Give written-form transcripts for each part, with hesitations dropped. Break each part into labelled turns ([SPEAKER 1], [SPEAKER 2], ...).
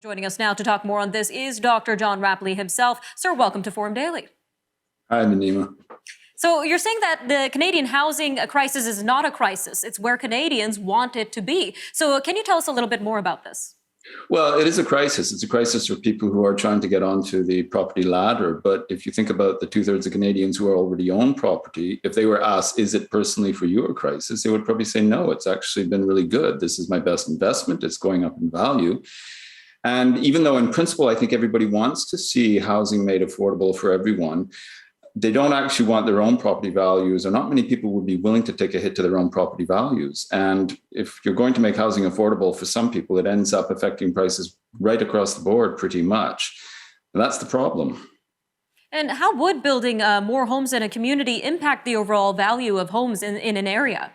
[SPEAKER 1] Joining us now to talk more on this is Dr. John Rapley himself. Sir, welcome to Forum Daily.
[SPEAKER 2] Hi, Nima.
[SPEAKER 1] So you're saying that the Canadian housing crisis is not a crisis. It's where Canadians want it to be. So can you tell us a little bit more about this?
[SPEAKER 2] Well, it is a crisis. It's a crisis for people who are trying to get onto the property ladder. But if you think about the 2/3 of Canadians who already own property, if they were asked, is it personally for you a crisis? They would probably say, no, it's actually been really good. This is my best investment. It's going up in value. And even though in principle, I think everybody wants to see housing made affordable for everyone, they don't actually want their own property values, or not many people would be willing to take a hit to their own property values. And if you're going to make housing affordable for some people, it ends up affecting prices right across the board pretty much. And that's the problem.
[SPEAKER 1] And how would building more homes in a community impact the overall value of homes in an area?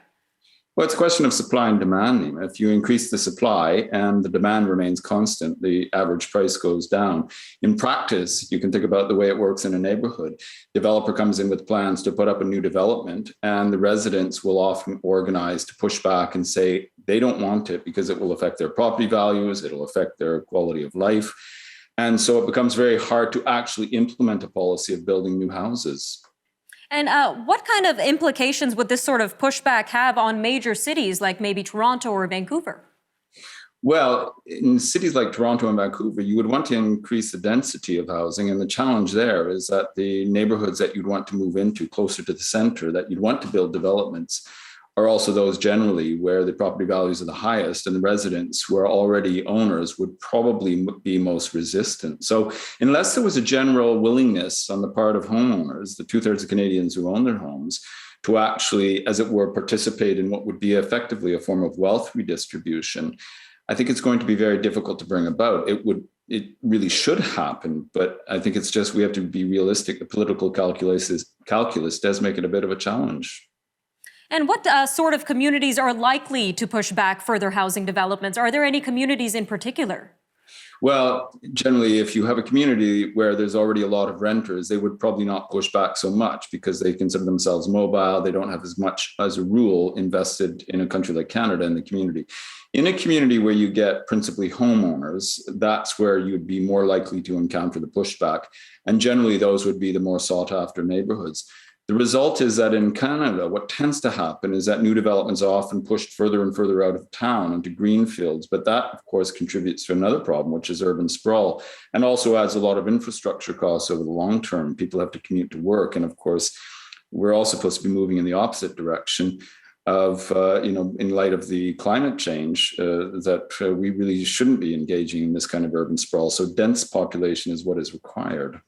[SPEAKER 2] Well, it's a question of supply and demand, Nima. If you increase the supply and the demand remains constant, the average price goes down. In practice, you can think about the way it works in a neighborhood. Developer comes in with plans to put up a new development, and the residents will often organize to push back and say they don't want it because it will affect their property values, it'll affect their quality of life. And so it becomes very hard to actually implement a policy of building new houses.
[SPEAKER 1] And what kind of implications would this sort of pushback have on major cities like maybe Toronto or Vancouver?
[SPEAKER 2] Well, in cities like Toronto and Vancouver, you would want to increase the density of housing. And the challenge there is that the neighborhoods that you'd want to move into closer to the center, that you'd want to build developments, are also those generally where the property values are the highest, and the residents who are already owners would probably be most resistant. So unless there was a general willingness on the part of homeowners, the 2/3 of Canadians who own their homes, to actually, as it were, participate in what would be effectively a form of wealth redistribution, I think it's going to be very difficult to bring about. It really should happen, but I think it's just we have to be realistic. The political calculus does make it a bit of a challenge.
[SPEAKER 1] And what sort of communities are likely to push back further housing developments? Are there any communities in particular?
[SPEAKER 2] Well, generally, if you have a community where there's already a lot of renters, they would probably not push back so much because they consider themselves mobile. They don't have as much, as a rule, invested in a country like Canada in the community. In a community where you get principally homeowners, that's where you'd be more likely to encounter the pushback. And generally, those would be the more sought after neighborhoods. The result is that in Canada, what tends to happen is that new developments are often pushed further and further out of town into greenfields. But that, of course, contributes to another problem, which is urban sprawl, and also adds a lot of infrastructure costs over the long term. People have to commute to work. And of course, we're all supposed to be moving in the opposite direction of, in light of the climate change, that we really shouldn't be engaging in this kind of urban sprawl. So dense population is what is required.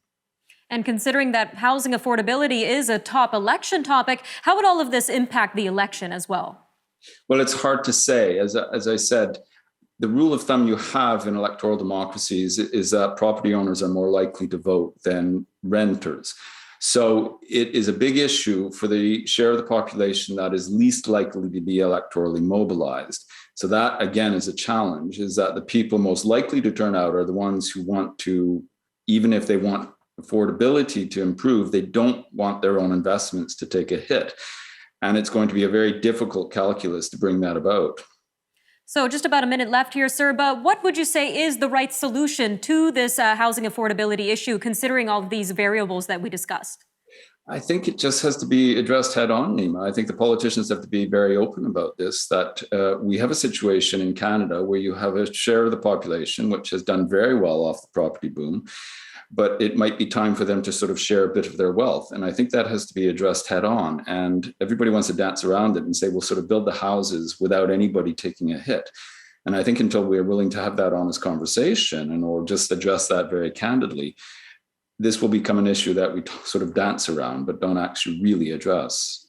[SPEAKER 1] And considering that housing affordability is a top election topic, how would all of this impact the election as well?
[SPEAKER 2] Well, it's hard to say. As I said, the rule of thumb you have in electoral democracies is that property owners are more likely to vote than renters. So it is a big issue for the share of the population that is least likely to be electorally mobilized. So that, again, is a challenge, is that the people most likely to turn out are the ones who want to, even if they want affordability to improve, they don't want their own investments to take a hit. And it's going to be a very difficult calculus to bring that about.
[SPEAKER 1] So just about a minute left here, sir, but what would you say is the right solution to this housing affordability issue, considering all of these variables that we discussed?
[SPEAKER 2] I think it just has to be addressed head on, Nima. I think the politicians have to be very open about this, that we have a situation in Canada where you have a share of the population which has done very well off the property boom, but it might be time for them to sort of share a bit of their wealth. And I think that has to be addressed head on. And everybody wants to dance around it and say, we'll sort of build the houses without anybody taking a hit. And I think until we're willing to have that honest conversation and or just address that very candidly, this will become an issue that we sort of dance around, but don't actually really address.